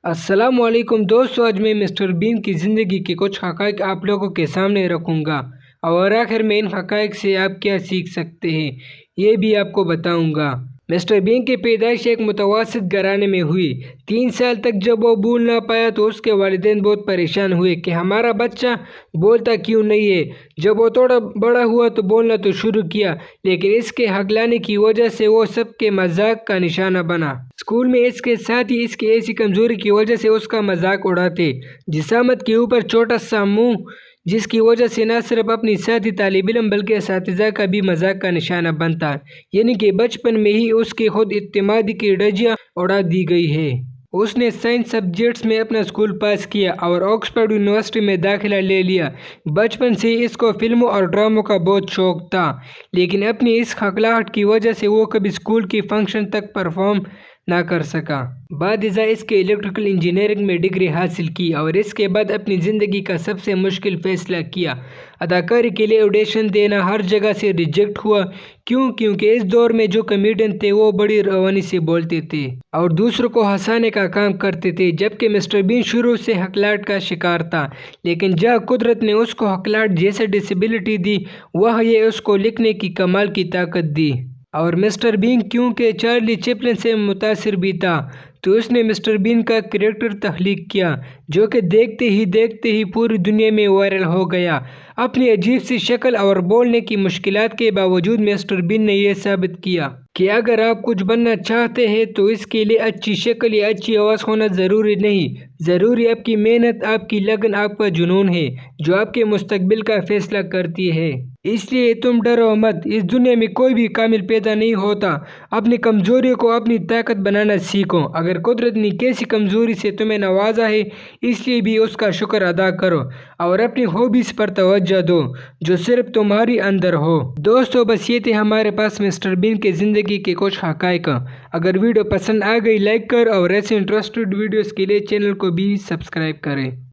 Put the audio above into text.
अस्सलामुअलैकुम दोस्तों, आज मैं मिस्टर बीन की ज़िंदगी के कुछ हक़ाइक़ आप लोगों के सामने रखूँगा और आखिर में इन हक़ाइक़ से आप क्या सीख सकते हैं ये भी आपको बताऊँगा। मिस्टर बीन की पैदाइश एक मुतवस्सित घराने में हुई। 3 साल तक जब वो बोल ना पाया तो उसके वालिदैन बहुत परेशान हुए कि हमारा बच्चा बोलता क्यों नहीं है। जब वो थोड़ा बड़ा हुआ तो बोलना तो शुरू किया, लेकिन इसके हकलाने की वजह से वो सबके मजाक का निशाना बना। स्कूल में इसके साथ ही इसकी ऐसी कमजोरी की वजह से उसका मजाक उड़ाते। जिसामत के ऊपर छोटा सा मुंह, जिसकी वजह से न सिर्फ अपनी साथी तालिब इल्म बल्कि असातिज़ा का भी मजाक का निशाना बनता। यानी कि बचपन में ही उसकी खुद इत्तेमादी की धज्जियां उड़ा दी गई है। उसने साइंस सब्जेक्ट्स में अपना स्कूल पास किया और ऑक्सफोर्ड यूनिवर्सिटी में दाखिला ले लिया। बचपन से ही इसको फिल्मों और ड्रामों का बहुत शौक था, लेकिन अपनी इस खगलाहट की वजह से वो कभी स्कूल की फंक्शन तक परफॉर्म ना कर सका। बादिज़ा इसके इलेक्ट्रिकल इंजीनियरिंग में डिग्री हासिल की और इसके बाद अपनी ज़िंदगी का सबसे मुश्किल फैसला किया। अदाकारी के लिए ऑडिशन देना, हर जगह से रिजेक्ट हुआ। क्योंकि इस दौर में जो कॉमेडियन थे वो बड़ी रवानी से बोलते थे और दूसरों को हंसाने का काम करते थे, जबकि मिस्टर बीन शुरू से हकलाहट का शिकार था। लेकिन जहाँ कुदरत ने उसको हकलाहट जैसे डिसेबिलिटी दी, वह ये उसको लिखने की कमाल की ताकत दी। और मिस्टर बीन क्योंकि चार्ली चैपलिन से मुतासिर भी था, तो उसने मिस्टर बीन का कैरेक्टर तख्लीक किया जो कि देखते ही पूरी दुनिया में वायरल हो गया। अपनी अजीब सी शक्ल और बोलने की मुश्किलात के बावजूद मिस्टर बीन ने यह साबित किया कि अगर आप कुछ बनना चाहते हैं तो इसके लिए अच्छी शक्ल या अच्छी आवाज़ होना ज़रूरी नहीं। ज़रूरी आपकी मेहनत, आपकी लगन, आपका जुनून है जो आपके मुस्तकबिल का फैसला करती है। इसलिए तुम डरो मत, इस दुनिया में कोई भी कामिल पैदा नहीं होता। अपनी कमज़ोरियों को अपनी ताकत बनाना सीखो। अगर कुदरत ने कैसी कमज़ोरी से तुम्हें नवाजा है, इसलिए भी उसका शुक्र अदा करो और अपनी हॉबीज़ पर तवज्जो दो जो सिर्फ तुम्हारी अंदर हो। दोस्तों, बस ये थे हमारे पास मिस्टर बीन के ज़िंदगी के कुछ हक़ाइक़। अगर वीडियो पसंद आ गई लाइक कर और ऐसे इंटरेस्टेड वीडियोज़ के लिए चैनल को भी सब्सक्राइब करें।